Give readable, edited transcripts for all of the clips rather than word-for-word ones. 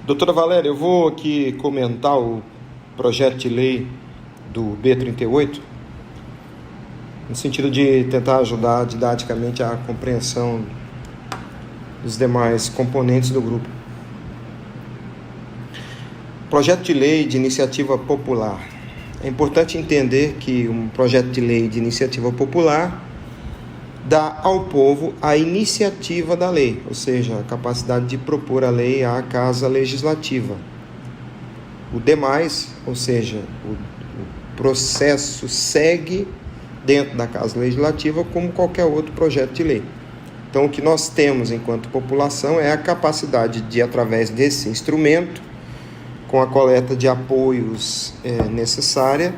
Doutora Valéria, eu vou aqui comentar o projeto de lei do B38, no sentido de tentar ajudar didaticamente a compreensão dos demais componentes do grupo. Projeto de lei de iniciativa popular. É importante entender que um projeto de lei de iniciativa popular dá ao povo a iniciativa da lei, ou seja, a capacidade de propor a lei à Casa Legislativa. O demais, ou seja, o processo segue dentro da Casa Legislativa como qualquer outro projeto de lei. Então, o que nós temos enquanto população é a capacidade de, através desse instrumento, com a coleta de apoios necessária,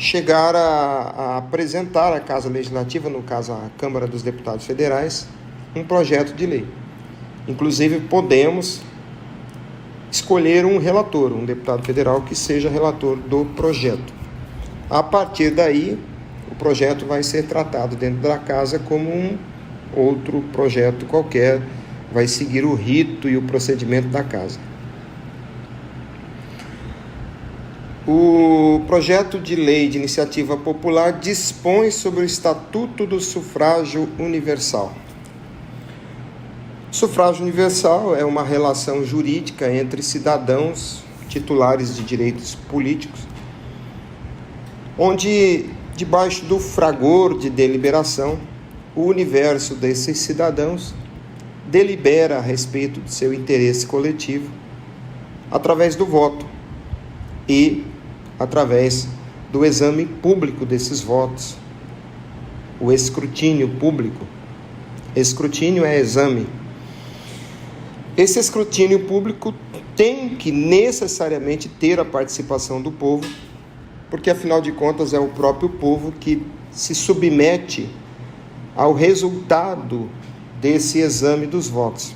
chegar a apresentar à Casa Legislativa, no caso a Câmara dos Deputados Federais, um projeto de lei. Inclusive, podemos escolher um relator, um deputado federal que seja relator do projeto. A partir daí, o projeto vai ser tratado dentro da Casa como um outro projeto qualquer, vai seguir o rito e o procedimento da Casa. O projeto de lei de iniciativa popular dispõe sobre o Estatuto do Sufrágio Universal. O sufrágio universal é uma relação jurídica entre cidadãos titulares de direitos políticos, onde, debaixo do fragor de deliberação, o universo desses cidadãos delibera a respeito do seu interesse coletivo através do voto e através do exame público desses votos, o escrutínio público. Escrutínio é exame. Esse escrutínio público tem que necessariamente ter a participação do povo, porque afinal de contas é o próprio povo que se submete ao resultado desse exame dos votos.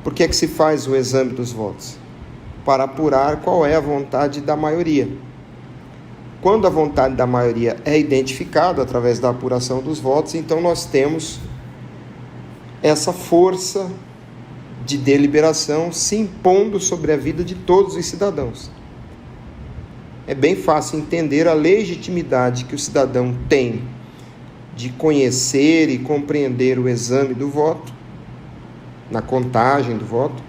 Por que é que se faz o exame dos votos? Para apurar qual é a vontade da maioria. Quando a vontade da maioria é identificada através da apuração dos votos, então nós temos essa força de deliberação se impondo sobre a vida de todos os cidadãos. É bem fácil entender a legitimidade que o cidadão tem de conhecer e compreender o exame do voto, na contagem do voto,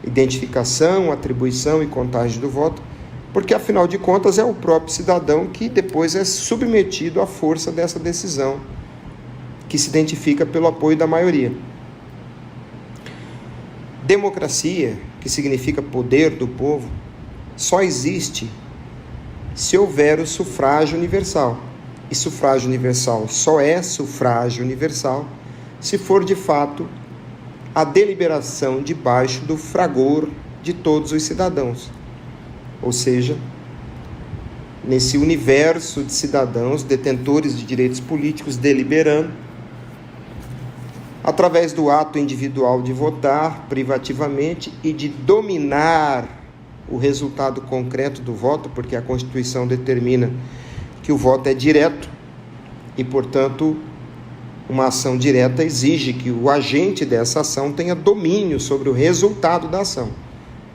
identificação, atribuição e contagem do voto, porque afinal de contas é o próprio cidadão que depois é submetido à força dessa decisão, que se identifica pelo apoio da maioria. Democracia, que significa poder do povo, só existe se houver o sufrágio universal. E sufrágio universal só é sufrágio universal se for de fato a deliberação debaixo do fragor de todos os cidadãos. Ou seja, nesse universo de cidadãos detentores de direitos políticos deliberando, através do ato individual de votar privativamente e de dominar o resultado concreto do voto, porque a Constituição determina que o voto é direto e, portanto, uma ação direta exige que o agente dessa ação tenha domínio sobre o resultado da ação.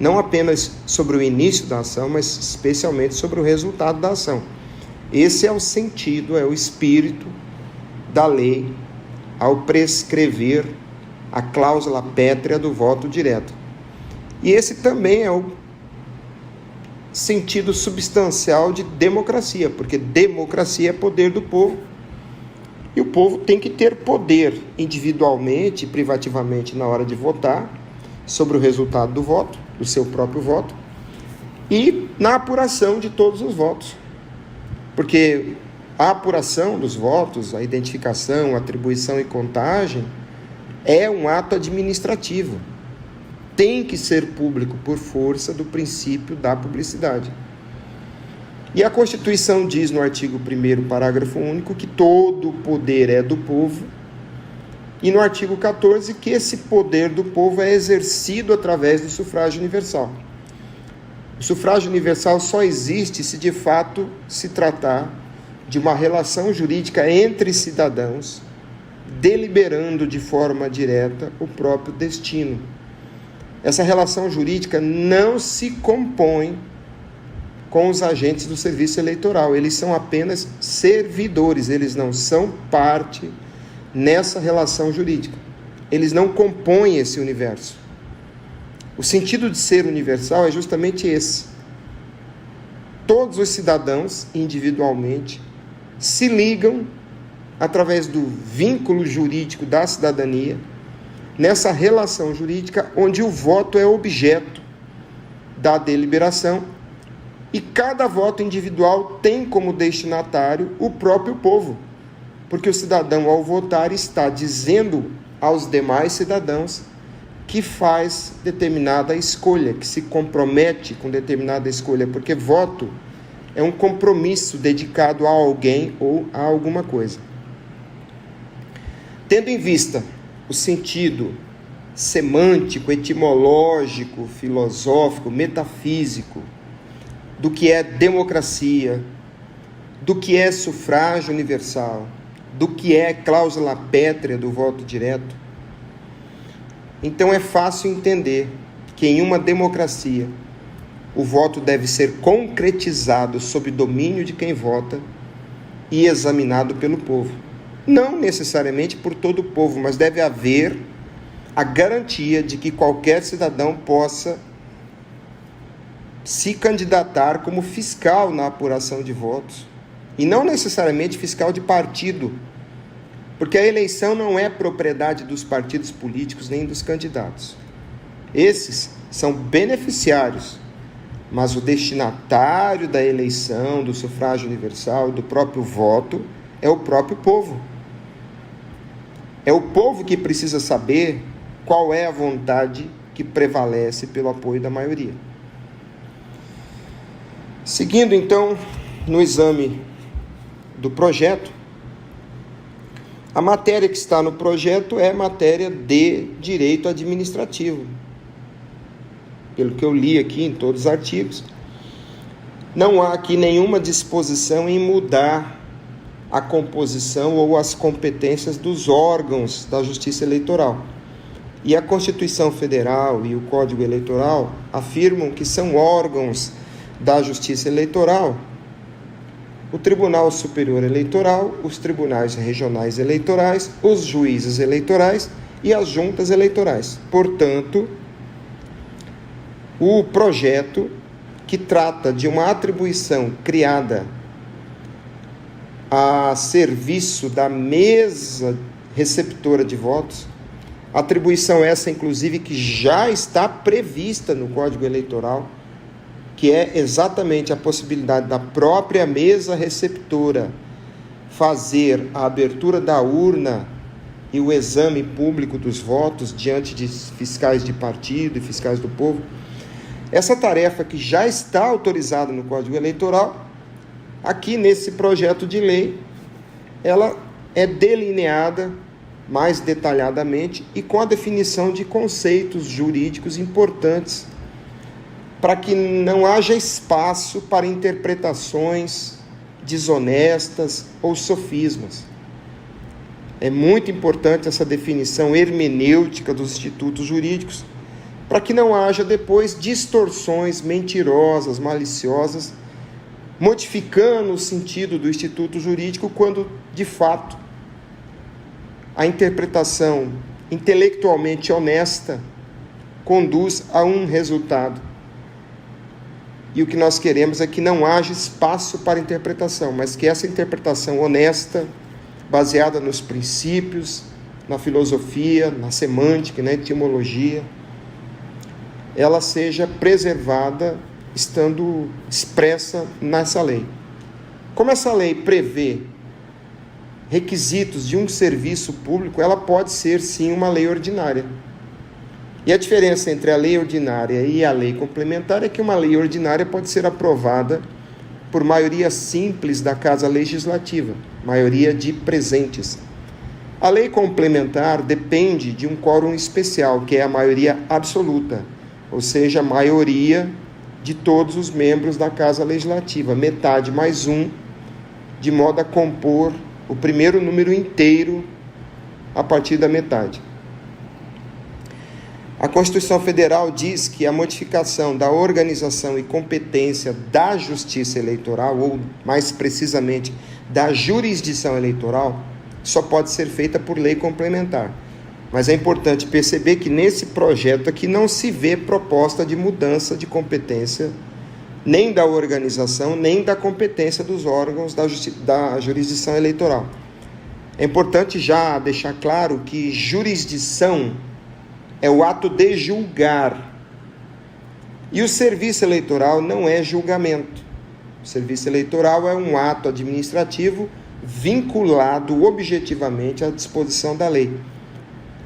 Não apenas sobre o início da ação, mas especialmente sobre o resultado da ação. Esse é o sentido, é o espírito da lei ao prescrever a cláusula pétrea do voto direto. E esse também é o sentido substancial de democracia, porque democracia é poder do povo. E o povo tem que ter poder individualmente e privativamente na hora de votar sobre o resultado do voto, do seu próprio voto, e na apuração de todos os votos. Porque a apuração dos votos, a identificação, a atribuição e contagem é um ato administrativo. Tem que ser público por força do princípio da publicidade. E a Constituição diz no artigo 1º, parágrafo único, que todo o poder é do povo, e no artigo 14 que esse poder do povo é exercido através do sufrágio universal. O sufrágio universal só existe se de fato se tratar de uma relação jurídica entre cidadãos, deliberando de forma direta o próprio destino. essa relação jurídica não se compõe com os agentes do serviço eleitoral. Eles são apenas servidores, eles não são parte nessa relação jurídica. Eles não compõem esse universo. O sentido de ser universal é justamente esse. Todos os cidadãos, individualmente, se ligam através do vínculo jurídico da cidadania, nessa relação jurídica onde o voto é objeto da deliberação e cada voto individual tem como destinatário o próprio povo, porque o cidadão, ao votar, está dizendo aos demais cidadãos que faz determinada escolha, que se compromete com determinada escolha, porque voto é um compromisso dedicado a alguém ou a alguma coisa. Tendo em vista o sentido semântico, etimológico, filosófico, metafísico do que é democracia, do que é sufrágio universal, do que é cláusula pétrea do voto direto, então é fácil entender que em uma democracia o voto deve ser concretizado sob domínio de quem vota e examinado pelo povo. Não necessariamente por todo o povo, mas deve haver a garantia de que qualquer cidadão possa se candidatar como fiscal na apuração de votos, e não necessariamente fiscal de partido, porque a eleição não é propriedade dos partidos políticos nem dos candidatos. Esses são beneficiários, mas o destinatário da eleição, do sufrágio universal, do próprio voto, é o próprio povo. É o povo que precisa saber qual é a vontade que prevalece pelo apoio da maioria. Seguindo, então, no exame do projeto, a matéria que está no projeto é matéria de direito administrativo. Pelo que eu li aqui em todos os artigos, não há aqui nenhuma disposição em mudar a composição ou as competências dos órgãos da Justiça Eleitoral. E a Constituição Federal e o Código Eleitoral afirmam que são órgãos da Justiça Eleitoral o Tribunal Superior Eleitoral, os tribunais regionais eleitorais, os juízes eleitorais e as juntas eleitorais. Portanto, o projeto que trata de uma atribuição criada a serviço da mesa receptora de votos, atribuição essa, inclusive, que já está prevista no Código Eleitoral, que é exatamente a possibilidade da própria mesa receptora fazer a abertura da urna e o exame público dos votos diante de fiscais de partido e fiscais do povo. Essa tarefa que já está autorizada no Código Eleitoral, aqui nesse projeto de lei, ela é delineada mais detalhadamente e com a definição de conceitos jurídicos importantes para que não haja espaço para interpretações desonestas ou sofismas. É muito importante essa definição hermenêutica dos institutos jurídicos, para que não haja depois distorções mentirosas, maliciosas, modificando o sentido do instituto jurídico quando, de fato, a interpretação intelectualmente honesta conduz a um resultado. E o que nós queremos é que não haja espaço para interpretação, mas que essa interpretação honesta, baseada nos princípios, na filosofia, na semântica, na etimologia, ela seja preservada, estando expressa nessa lei. Como essa lei prevê requisitos de um serviço público, ela pode ser, sim, uma lei ordinária. E a diferença entre a lei ordinária e a lei complementar é que uma lei ordinária pode ser aprovada por maioria simples da Casa Legislativa, maioria de presentes. A lei complementar depende de um quórum especial, que é a maioria absoluta, ou seja, a maioria de todos os membros da Casa Legislativa, metade mais um, de modo a compor o primeiro número inteiro a partir da metade. A Constituição Federal diz que a modificação da organização e competência da Justiça Eleitoral, ou mais precisamente da jurisdição eleitoral, só pode ser feita por lei complementar. Mas é importante perceber que nesse projeto aqui não se vê proposta de mudança de competência, nem da organização, nem da competência dos órgãos da jurisdição eleitoral. É importante já deixar claro que jurisdição é o ato de julgar. E o serviço eleitoral não é julgamento. O serviço eleitoral é um ato administrativo vinculado objetivamente à disposição da lei.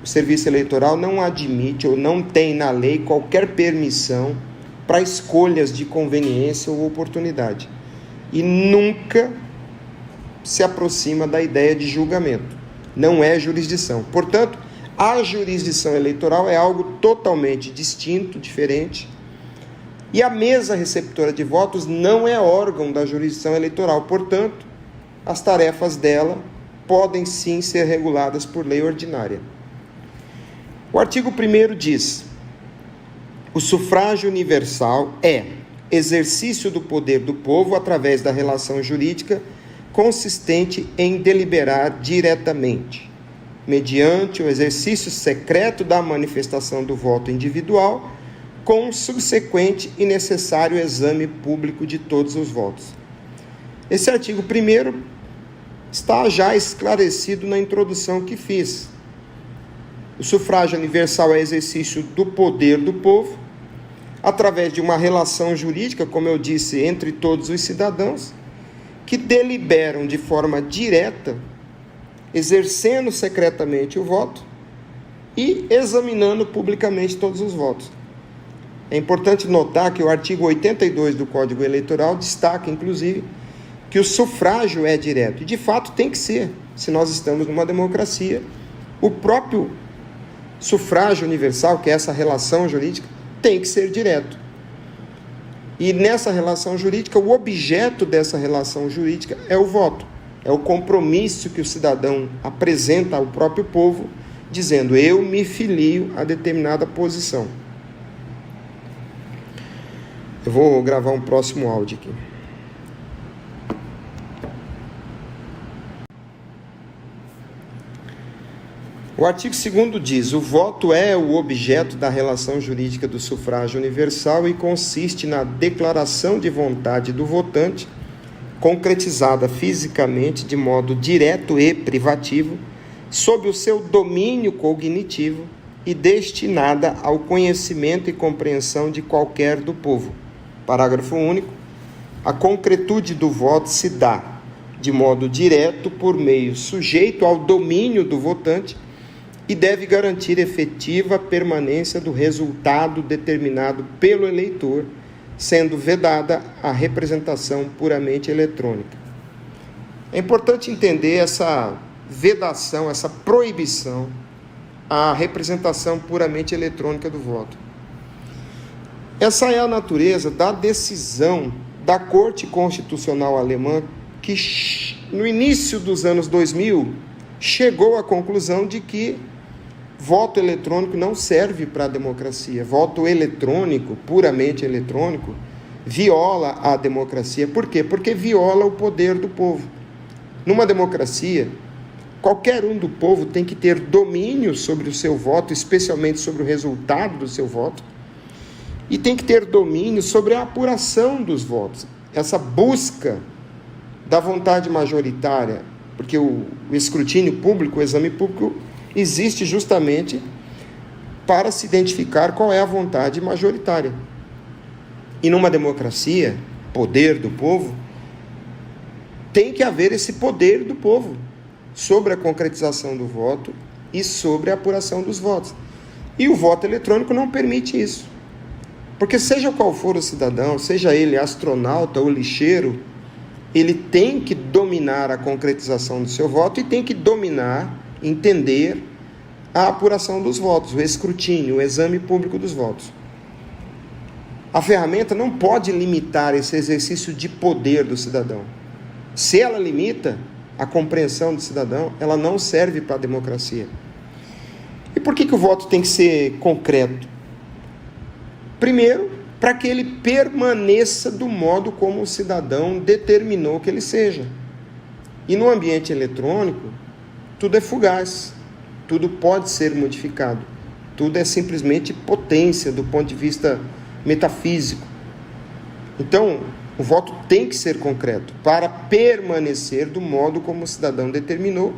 O serviço eleitoral não admite ou não tem na lei qualquer permissão para escolhas de conveniência ou oportunidade. E nunca se aproxima da ideia de julgamento. Não é jurisdição. Portanto, a jurisdição eleitoral é algo totalmente distinto, diferente. E a mesa receptora de votos não é órgão da jurisdição eleitoral. Portanto, as tarefas dela podem sim ser reguladas por lei ordinária. O artigo 1º diz: o sufrágio universal é exercício do poder do povo através da relação jurídica consistente em deliberar diretamente, mediante o exercício secreto da manifestação do voto individual, com subsequente e necessário exame público de todos os votos. Esse artigo 1º está já esclarecido na introdução que fiz. O sufrágio universal é exercício do poder do povo, através de uma relação jurídica, como eu disse, entre todos os cidadãos, que deliberam de forma direta, exercendo secretamente o voto e examinando publicamente todos os votos. É importante notar que o artigo 82 do Código Eleitoral destaca, inclusive, que o sufrágio é direto. E, de fato, tem que ser. Se nós estamos numa democracia, o próprio sufrágio universal, que é essa relação jurídica, tem que ser direto. E nessa relação jurídica, o objeto dessa relação jurídica é o voto. É o compromisso que o cidadão apresenta ao próprio povo, dizendo: eu me filio a determinada posição. Eu vou gravar um próximo áudio aqui. O artigo 2º diz: o voto é o objeto da relação jurídica do sufrágio universal e consiste na declaração de vontade do votante, concretizada fisicamente de modo direto e privativo, sob o seu domínio cognitivo e destinada ao conhecimento e compreensão de qualquer do povo. Parágrafo único. A concretude do voto se dá de modo direto por meio sujeito ao domínio do votante e deve garantir efetiva permanência do resultado determinado pelo eleitor, sendo vedada a representação puramente eletrônica. É importante entender essa vedação, essa proibição à representação puramente eletrônica do voto. Essa é a natureza da decisão da Corte Constitucional Alemã, que no início dos anos 2000 chegou à conclusão de que voto eletrônico não serve para a democracia. Voto eletrônico, puramente eletrônico, viola a democracia. Por quê? Porque viola o poder do povo. Numa democracia, qualquer um do povo tem que ter domínio sobre o seu voto, especialmente sobre o resultado do seu voto, e tem que ter domínio sobre a apuração dos votos. Essa busca da vontade majoritária, porque o escrutínio público, o exame público, existe justamente para se identificar qual é a vontade majoritária. E numa democracia, poder do povo, tem que haver esse poder do povo sobre a concretização do voto e sobre a apuração dos votos. E o voto eletrônico não permite isso. Porque seja qual for o cidadão, seja ele astronauta ou lixeiro, ele tem que dominar a concretização do seu voto e tem que dominar, entender a apuração dos votos, o escrutínio, o exame público dos votos. A ferramenta não pode limitar esse exercício de poder do cidadão. Se ela limita a compreensão do cidadão, ela não serve para a democracia. E por que o voto tem que ser concreto? Primeiro, para que ele permaneça do modo como o cidadão determinou que ele seja. E no ambiente eletrônico, tudo é fugaz, tudo pode ser modificado, tudo é simplesmente potência do ponto de vista metafísico. Então, o voto tem que ser concreto para permanecer do modo como o cidadão determinou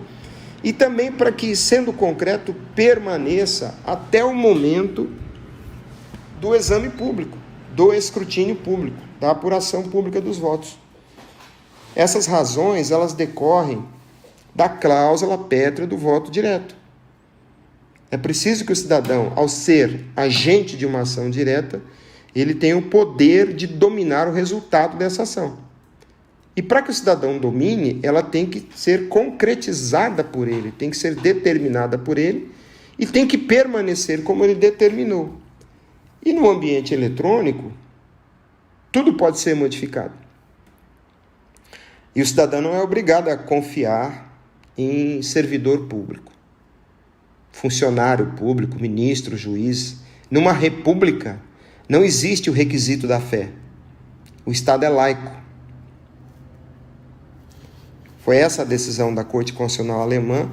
e também para que, sendo concreto, permaneça até o momento do exame público, do escrutínio público, da apuração pública dos votos. Essas razões, elas decorrem da cláusula pétrea do voto direto. É preciso que o cidadão, ao ser agente de uma ação direta, ele tenha o poder de dominar o resultado dessa ação. E para que o cidadão domine, ela tem que ser concretizada por ele, tem que ser determinada por ele e tem que permanecer como ele determinou. E no ambiente eletrônico, tudo pode ser modificado. E o cidadão não é obrigado a confiar em servidor público, funcionário público, ministro, juiz. Numa república, não existe o requisito da fé. O Estado é laico. Foi essa a decisão da Corte Constitucional Alemã,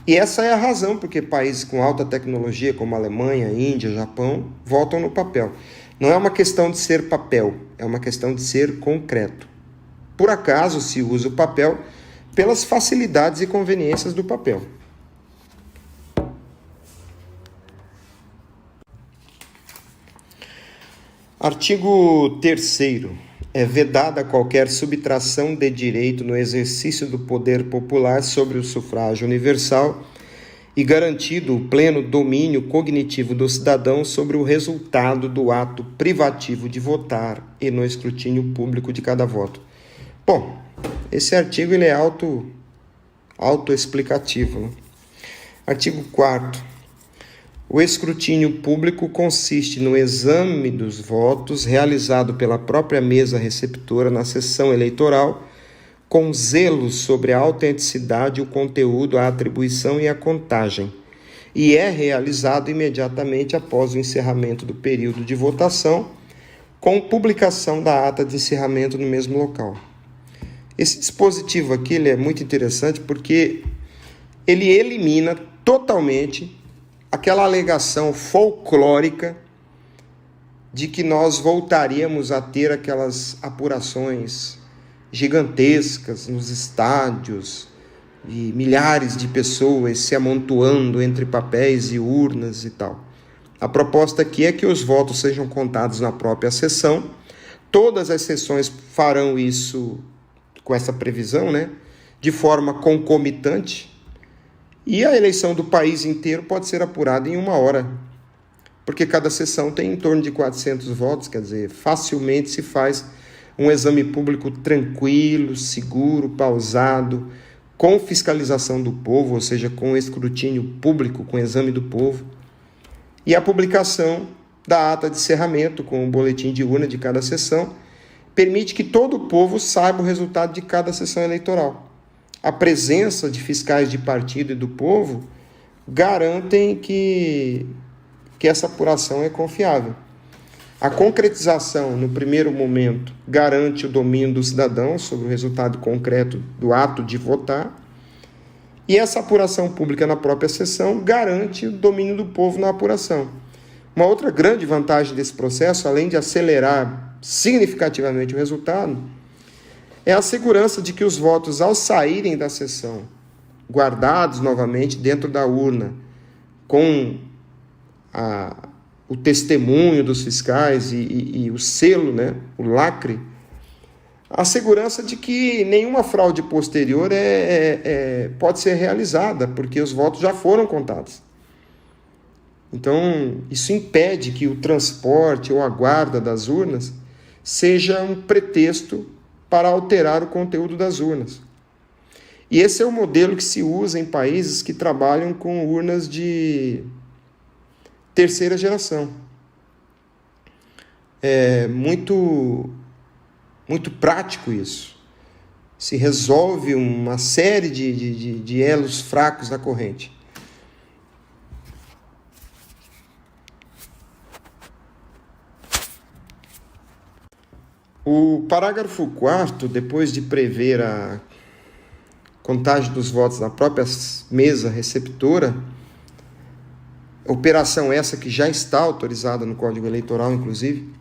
e essa é a razão porque países com alta tecnologia, como a Alemanha, Índia, Japão, votam no papel. Não é uma questão de ser papel, é uma questão de ser concreto. Por acaso se usa o papel pelas facilidades e conveniências do papel. Artigo 3º. É vedada qualquer subtração de direito no exercício do poder popular sobre o sufrágio universal e garantido o pleno domínio cognitivo do cidadão sobre o resultado do ato privativo de votar e no escrutínio público de cada voto. Bom, esse artigo ele é autoexplicativo, né? Artigo 4º. O escrutínio público consiste no exame dos votos realizado pela própria mesa receptora na sessão eleitoral, com zelo sobre a autenticidade, o conteúdo, a atribuição e a contagem, e é realizado imediatamente após o encerramento do período de votação, com publicação da ata de encerramento no mesmo local. Esse dispositivo aqui ele é muito interessante porque ele elimina totalmente aquela alegação folclórica de que nós voltaríamos a ter aquelas apurações gigantescas nos estádios e milhares de pessoas se amontoando entre papéis e urnas e tal. A proposta aqui é que os votos sejam contados na própria sessão. Todas as sessões farão isso com essa previsão, né? De forma concomitante. E a eleição do país inteiro pode ser apurada em 1 hora, porque cada sessão tem em torno de 400 votos, quer dizer, facilmente se faz um exame público tranquilo, seguro, pausado, com fiscalização do povo, ou seja, com escrutínio público, com exame do povo, e a publicação da ata de encerramento com o boletim de urna de cada sessão permite que todo o povo saiba o resultado de cada sessão eleitoral. A presença de fiscais de partido e do povo garantem que essa apuração é confiável. A concretização, no primeiro momento, garante o domínio do cidadão sobre o resultado concreto do ato de votar, e essa apuração pública na própria sessão garante o domínio do povo na apuração. Uma outra grande vantagem desse processo, além de acelerar significativamente o resultado, é a segurança de que os votos, ao saírem da sessão, guardados novamente dentro da urna, com o testemunho dos fiscais e o selo, né, o lacre, a segurança de que nenhuma fraude posterior pode ser realizada, porque os votos já foram contados. Então, isso impede que o transporte ou a guarda das urnas seja um pretexto para alterar o conteúdo das urnas. E esse é o modelo que se usa em países que trabalham com urnas de terceira geração. É muito prático isso. Se resolve uma série de elos fracos da corrente. O parágrafo 4º, depois de prever a contagem dos votos na própria mesa receptora, operação essa que já está autorizada no Código Eleitoral, inclusive,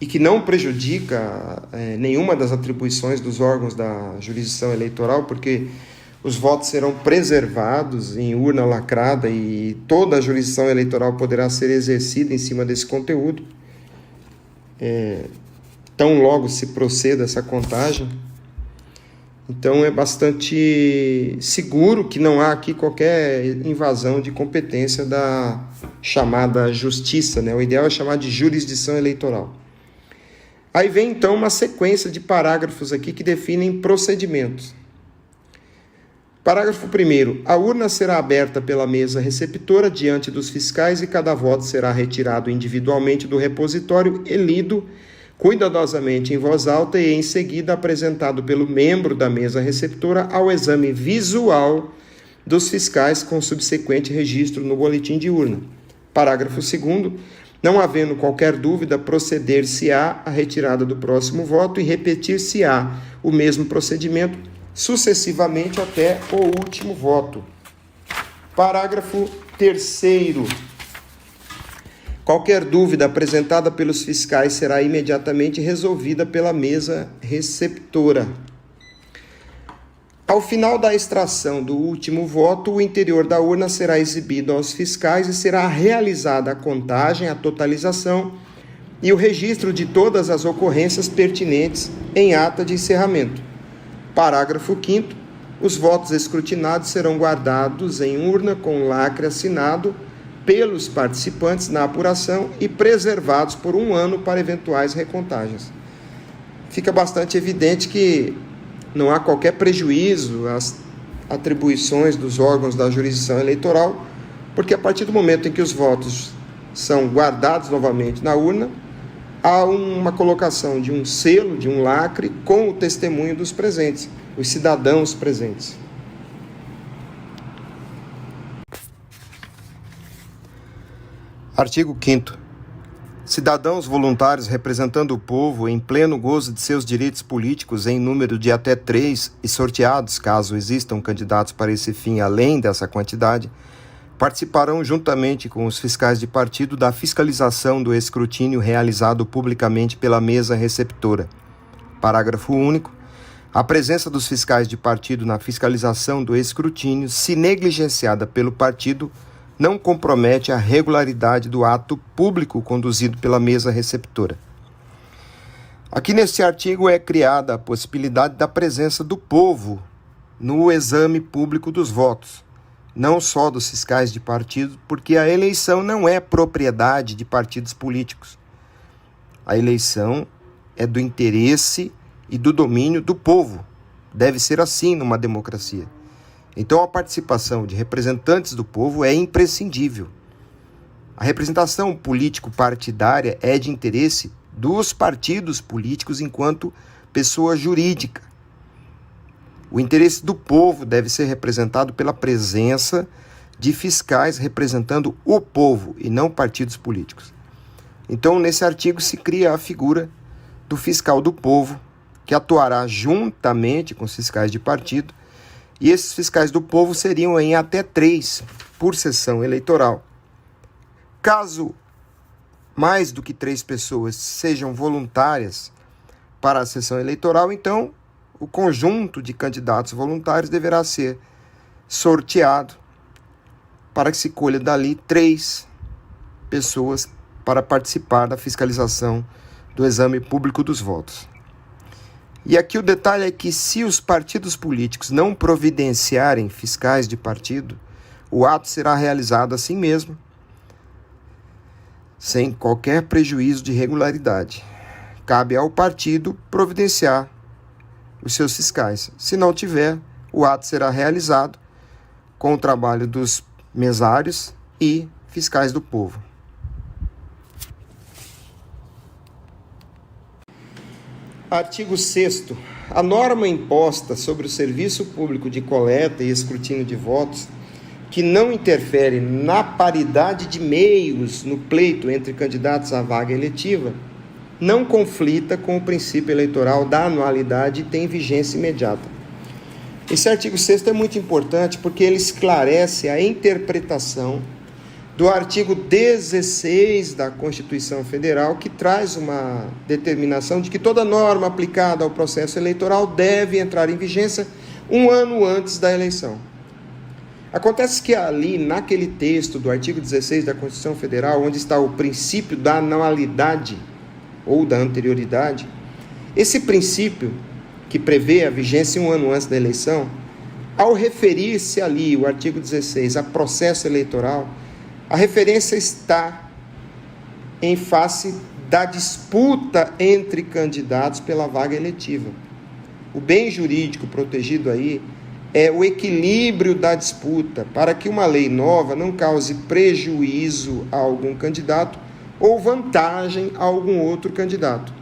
e que não prejudica nenhuma das atribuições dos órgãos da jurisdição eleitoral, porque os votos serão preservados em urna lacrada e toda a jurisdição eleitoral poderá ser exercida em cima desse conteúdo. Tão logo se proceda essa contagem. Então é bastante seguro que não há aqui qualquer invasão de competência da chamada justiça, né? O ideal é chamar de jurisdição eleitoral. Aí vem então uma sequência de parágrafos aqui que definem procedimentos. Parágrafo 1º. A urna será aberta pela mesa receptora diante dos fiscais e cada voto será retirado individualmente do repositório e lido cuidadosamente em voz alta e em seguida apresentado pelo membro da mesa receptora ao exame visual dos fiscais com subsequente registro no boletim de urna. Parágrafo 2º. Não havendo qualquer dúvida, proceder-se-á a retirada do próximo voto e repetir-se-á o mesmo procedimento sucessivamente até o último voto. Parágrafo 3º. Qualquer dúvida apresentada pelos fiscais será imediatamente resolvida pela mesa receptora. Ao final da extração do último voto, o interior da urna será exibido aos fiscais e será realizada a contagem, a totalização e o registro de todas as ocorrências pertinentes em ata de encerramento. Parágrafo 5º. Os votos escrutinados serão guardados em urna com lacre assinado pelos participantes na apuração e preservados por 1 ano para eventuais recontagens. Fica bastante evidente que não há qualquer prejuízo às atribuições dos órgãos da jurisdição eleitoral, porque a partir do momento em que os votos são guardados novamente na urna, há uma colocação de um selo, de um lacre, com o testemunho dos presentes, os cidadãos presentes. Artigo 5º. Cidadãos voluntários representando o povo em pleno gozo de seus direitos políticos em número de até 3 e sorteados, caso existam candidatos para esse fim além dessa quantidade, participarão juntamente com os fiscais de partido da fiscalização do escrutínio realizado publicamente pela mesa receptora. Parágrafo único. A presença dos fiscais de partido na fiscalização do escrutínio, se negligenciada pelo partido, não compromete a regularidade do ato público conduzido pela mesa receptora. Aqui neste artigo é criada a possibilidade da presença do povo no exame público dos votos, não só dos fiscais de partido, porque a eleição não é propriedade de partidos políticos. A eleição é do interesse e do domínio do povo. Deve ser assim numa democracia. Então, a participação de representantes do povo é imprescindível. A representação político-partidária é de interesse dos partidos políticos enquanto pessoa jurídica. O interesse do povo deve ser representado pela presença de fiscais representando o povo e não partidos políticos. Então, nesse artigo se cria a figura do fiscal do povo, que atuará juntamente com os fiscais de partido, e esses fiscais do povo seriam em até 3 por sessão eleitoral. Caso mais do que 3 pessoas sejam voluntárias para a sessão eleitoral, então o conjunto de candidatos voluntários deverá ser sorteado para que se colha dali 3 pessoas para participar da fiscalização do exame público dos votos. E aqui o detalhe é que se os partidos políticos não providenciarem fiscais de partido, o ato será realizado assim mesmo, sem qualquer prejuízo de regularidade. Cabe ao partido providenciar os seus fiscais. Se não tiver, o ato será realizado com o trabalho dos mesários e fiscais do povo. Artigo 6º. A norma imposta sobre o serviço público de coleta e escrutínio de votos, que não interfere na paridade de meios no pleito entre candidatos à vaga eletiva, não conflita com o princípio eleitoral da anualidade e tem vigência imediata. Esse artigo 6º é muito importante porque ele esclarece a interpretação do artigo 16 da Constituição Federal, que traz uma determinação de que toda norma aplicada ao processo eleitoral deve entrar em vigência 1 ano antes da eleição. Acontece que ali, naquele texto do artigo 16 da Constituição Federal, onde está o princípio da anualidade ou da anterioridade, esse princípio, que prevê a vigência 1 ano antes da eleição, ao referir-se ali, o artigo 16, a processo eleitoral, a referência está em face da disputa entre candidatos pela vaga eletiva. O bem jurídico protegido aí é o equilíbrio da disputa, para que uma lei nova não cause prejuízo a algum candidato ou vantagem a algum outro candidato.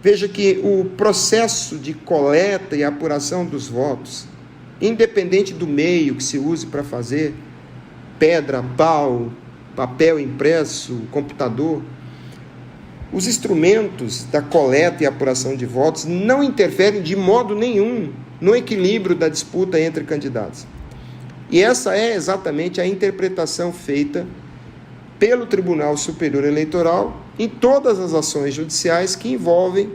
Veja que o processo de coleta e apuração dos votos, independente do meio que se use para fazer, pedra, pau, papel impresso, computador, os instrumentos da coleta e apuração de votos não interferem de modo nenhum no equilíbrio da disputa entre candidatos. E essa é exatamente a interpretação feita pelo Tribunal Superior Eleitoral em todas as ações judiciais que envolvem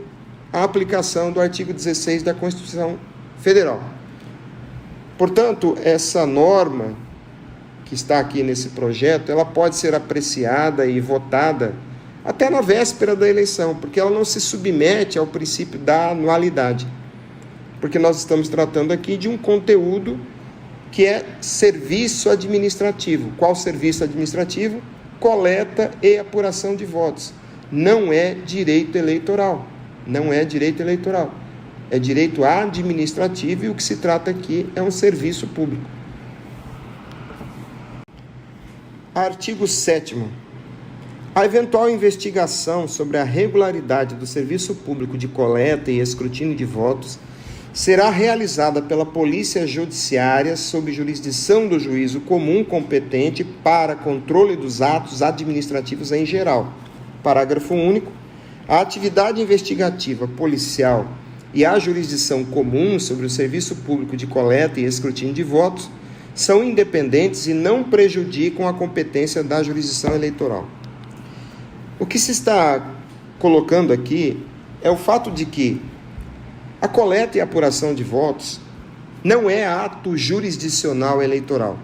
a aplicação do artigo 16 da Constituição Federal. Portanto, essa norma que está aqui nesse projeto, ela pode ser apreciada e votada até na véspera da eleição, porque ela não se submete ao princípio da anualidade. Porque nós estamos tratando aqui de um conteúdo que é serviço administrativo. Qual serviço administrativo? Coleta e apuração de votos. Não é direito eleitoral. Não é direito eleitoral. É direito administrativo e o que se trata aqui é um serviço público. Artigo 7º. A eventual investigação sobre a regularidade do serviço público de coleta e escrutínio de votos será realizada pela Polícia Judiciária sob jurisdição do juízo comum competente para controle dos atos administrativos em geral. Parágrafo único. A atividade investigativa policial e a jurisdição comum sobre o serviço público de coleta e escrutínio de votos são independentes e não prejudicam a competência da jurisdição eleitoral. O que se está colocando aqui é o fato de que a coleta e apuração de votos não é ato jurisdicional eleitoral.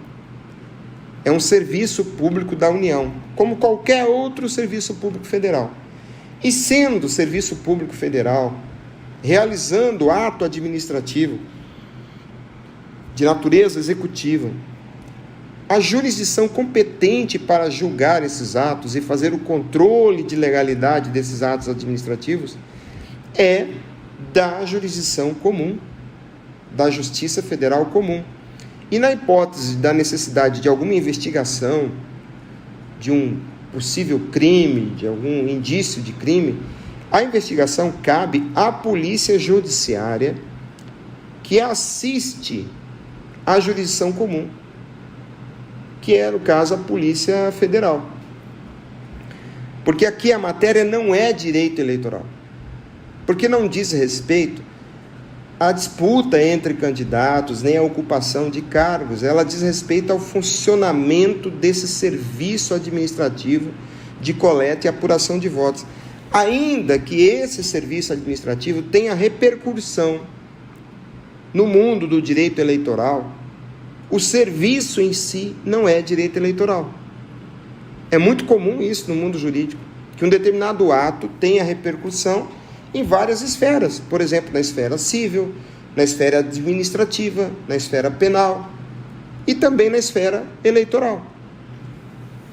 É um serviço público da União, como qualquer outro serviço público federal. E sendo serviço público federal, realizando ato administrativo de natureza executiva, a jurisdição competente para julgar esses atos e fazer o controle de legalidade desses atos administrativos é da jurisdição comum, da Justiça Federal Comum. E na hipótese da necessidade de alguma investigação, de um possível crime, de algum indício de crime, a investigação cabe à Polícia Judiciária, que assiste à jurisdição comum, que é, no caso, a Polícia Federal. Porque aqui a matéria não é direito eleitoral. Porque não diz respeito à disputa entre candidatos, nem à ocupação de cargos. Ela diz respeito ao funcionamento desse serviço administrativo de coleta e apuração de votos. Ainda que esse serviço administrativo tenha repercussão no mundo do direito eleitoral, o serviço em si não é direito eleitoral. É muito comum isso no mundo jurídico, que um determinado ato tenha repercussão em várias esferas, por exemplo, na esfera civil, na esfera administrativa, na esfera penal e também na esfera eleitoral.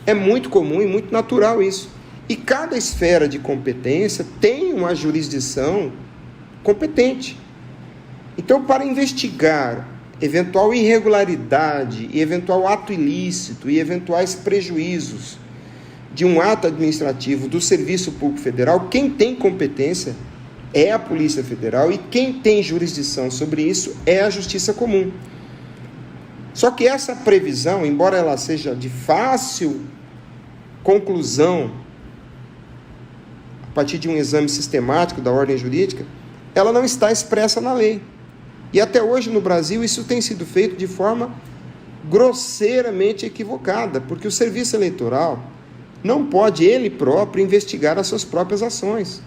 É muito comum e muito natural isso. E cada esfera de competência tem uma jurisdição competente. Então, para investigar eventual irregularidade e eventual ato ilícito e eventuais prejuízos de um ato administrativo do Serviço Público Federal, quem tem competência é a Polícia Federal e quem tem jurisdição sobre isso é a Justiça Comum. Só que essa previsão, embora ela seja de fácil conclusão, a partir de um exame sistemático da ordem jurídica, ela não está expressa na lei. E até hoje no Brasil isso tem sido feito de forma grosseiramente equivocada, porque o serviço eleitoral não pode ele próprio investigar as suas próprias ações.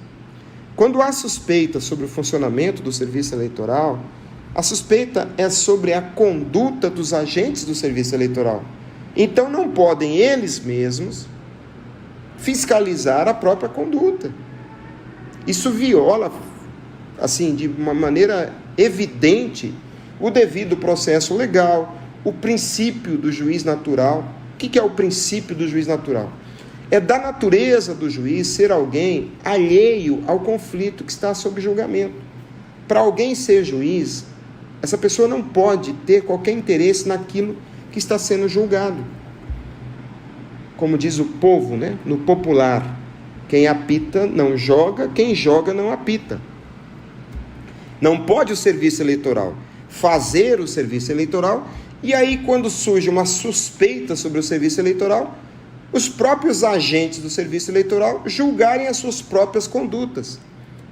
Quando há suspeita sobre o funcionamento do serviço eleitoral, a suspeita é sobre a conduta dos agentes do serviço eleitoral. Então não podem eles mesmos fiscalizar a própria conduta. Isso viola, assim, de uma maneira evidente, o devido processo legal, o princípio do juiz natural. O que é o princípio do juiz natural? É da natureza do juiz ser alguém alheio ao conflito que está sob julgamento. Para alguém ser juiz, essa pessoa não pode ter qualquer interesse naquilo que está sendo julgado. Como diz o povo, né? No popular, quem apita não joga, quem joga não apita. Não pode o serviço eleitoral fazer o serviço eleitoral, e aí quando surge uma suspeita sobre o serviço eleitoral, os próprios agentes do serviço eleitoral julgarem as suas próprias condutas,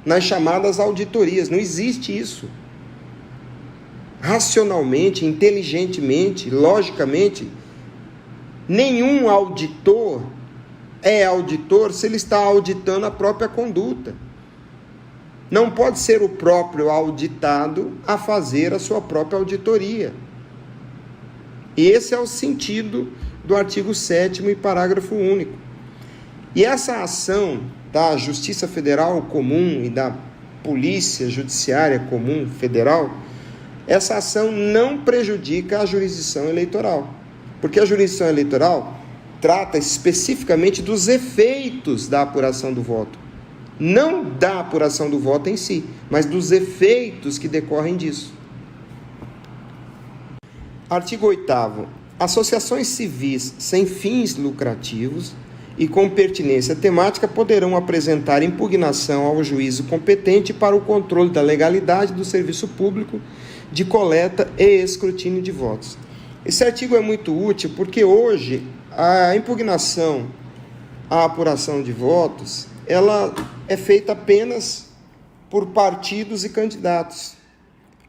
nas chamadas auditorias. Não existe isso. Racionalmente, inteligentemente, logicamente, nenhum auditor é auditor se ele está auditando a própria conduta. Não pode ser o próprio auditado a fazer a sua própria auditoria. Esse é o sentido do artigo 7º e parágrafo único. E essa ação da Justiça Federal Comum e da Polícia Judiciária Comum Federal, essa ação não prejudica a jurisdição eleitoral, porque a jurisdição eleitoral trata especificamente dos efeitos da apuração do voto, não da apuração do voto em si, mas dos efeitos que decorrem disso. Artigo 8º. Associações civis sem fins lucrativos e com pertinência temática poderão apresentar impugnação ao juízo competente para o controle da legalidade do serviço público de coleta e escrutínio de votos. Esse artigo é muito útil porque hoje a impugnação à apuração de votos, ela é feita apenas por partidos e candidatos.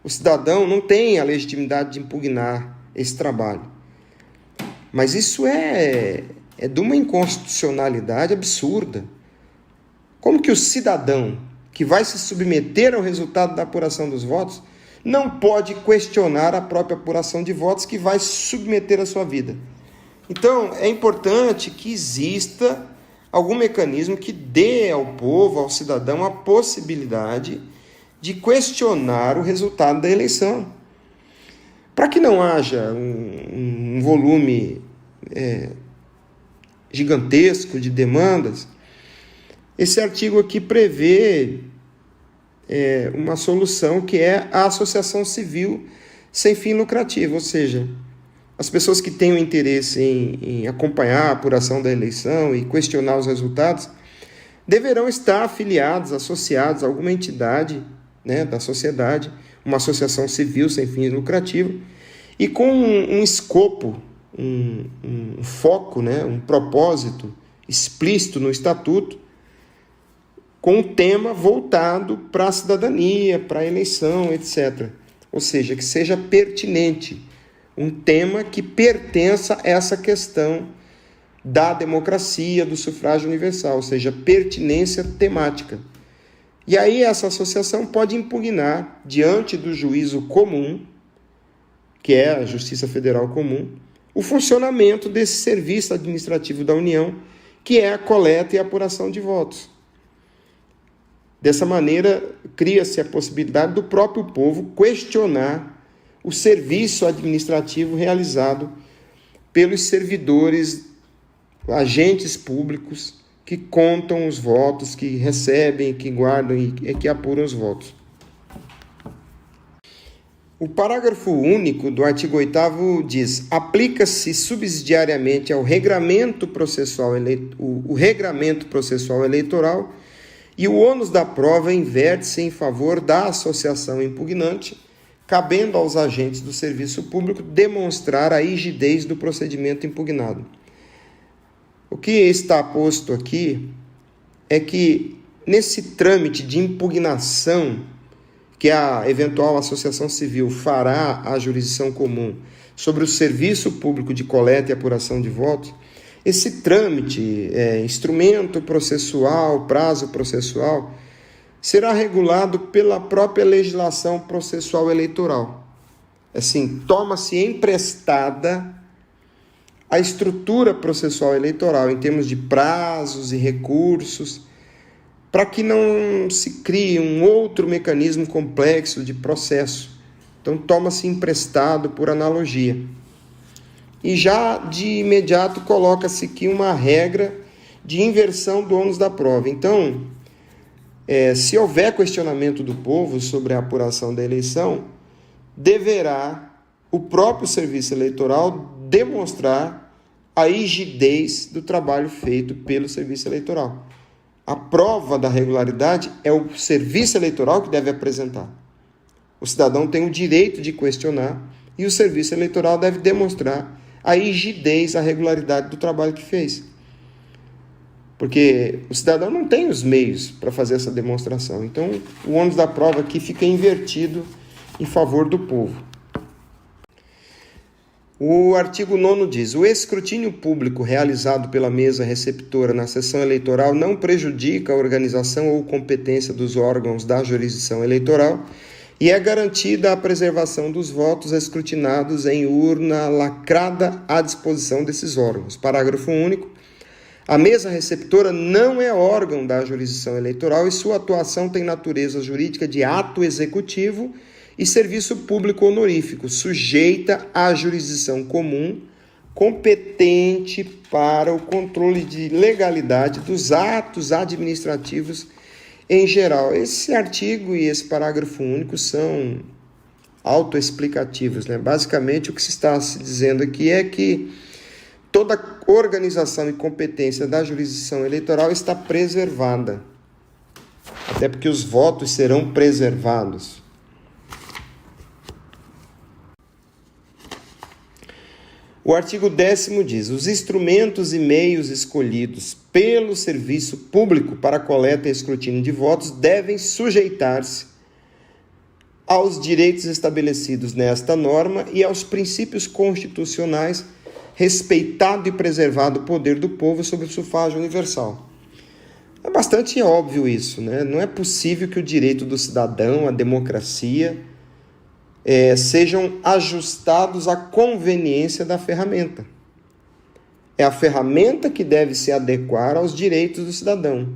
O cidadão não tem a legitimidade de impugnar esse trabalho. Mas isso é de uma inconstitucionalidade absurda. Como que o cidadão que vai se submeter ao resultado da apuração dos votos não pode questionar a própria apuração de votos que vai submeter a sua vida? Então, é importante que exista algum mecanismo que dê ao povo, ao cidadão, a possibilidade de questionar o resultado da eleição. Para que não haja um volume gigantesco de demandas, esse artigo aqui prevê uma solução que é a associação civil sem fim lucrativo, ou seja, as pessoas que têm o interesse em acompanhar a apuração da eleição e questionar os resultados deverão estar afiliados, associados a alguma entidade, né, da sociedade, uma associação civil sem fins lucrativos, e com um escopo, um foco, né, um propósito explícito no estatuto, com um tema voltado para a cidadania, para a eleição, etc. Ou seja, que seja pertinente, um tema que pertença a essa questão da democracia, do sufrágio universal, ou seja, pertinência temática. E aí essa associação pode impugnar diante do juízo comum, que é a Justiça Federal Comum, o funcionamento desse serviço administrativo da União, que é a coleta e a apuração de votos. Dessa maneira, cria-se a possibilidade do próprio povo questionar o serviço administrativo realizado pelos servidores, agentes públicos, que contam os votos, que recebem, que guardam e que apuram os votos. O parágrafo único do artigo 8º diz: aplica-se subsidiariamente ao regramento processual o regramento processual eleitoral e o ônus da prova inverte-se em favor da associação impugnante, cabendo aos agentes do serviço público demonstrar a rigidez do procedimento impugnado. O que está posto aqui é que nesse trâmite de impugnação que a eventual associação civil fará à jurisdição comum sobre o serviço público de coleta e apuração de votos, esse trâmite, instrumento processual, prazo processual, será regulado pela própria legislação processual eleitoral. Assim, toma-se emprestada a estrutura processual eleitoral em termos de prazos e recursos, para que não se crie um outro mecanismo complexo de processo. Então, toma-se emprestado por analogia. E já de imediato coloca-se aqui uma regra de inversão do ônus da prova. Então, se houver questionamento do povo sobre a apuração da eleição, deverá o próprio serviço eleitoral demonstrar a rigidez do trabalho feito pelo serviço eleitoral. A prova da regularidade é o serviço eleitoral que deve apresentar. O cidadão tem o direito de questionar e o serviço eleitoral deve demonstrar a rigidez, a regularidade do trabalho que fez. Porque o cidadão não tem os meios para fazer essa demonstração. Então, o ônus da prova aqui fica invertido em favor do povo. O artigo 9º diz: o escrutínio público realizado pela mesa receptora na sessão eleitoral não prejudica a organização ou competência dos órgãos da jurisdição eleitoral e é garantida a preservação dos votos escrutinados em urna lacrada à disposição desses órgãos. Parágrafo único. A mesa receptora não é órgão da jurisdição eleitoral e sua atuação tem natureza jurídica de ato executivo e serviço público honorífico, sujeita à jurisdição comum, competente para o controle de legalidade dos atos administrativos em geral. Esse artigo e esse parágrafo único são autoexplicativos, né? Basicamente, o que se está se dizendo aqui é que toda organização e competência da jurisdição eleitoral está preservada, até porque os votos serão preservados. O artigo 10º diz: os instrumentos e meios escolhidos pelo serviço público para coleta e escrutínio de votos devem sujeitar-se aos direitos estabelecidos nesta norma e aos princípios constitucionais, respeitado e preservado o poder do povo sobre o sufrágio universal. É bastante óbvio isso, né? Não é possível que o direito do cidadão, a democracia, sejam ajustados à conveniência da ferramenta. É a ferramenta que deve se adequar aos direitos do cidadão,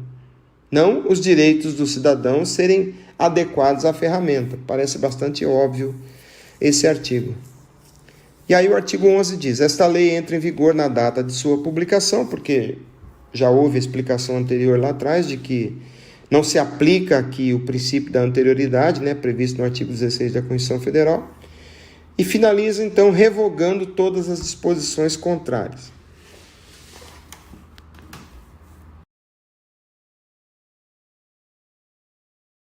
não os direitos do cidadão serem adequados à ferramenta. Parece bastante óbvio esse artigo. E aí o artigo 11 diz: esta lei entra em vigor na data de sua publicação, porque já houve a explicação anterior lá atrás de que não se aplica aqui o princípio da anterioridade, né, previsto no artigo 16 da Constituição Federal, e finaliza, então, revogando todas as disposições contrárias.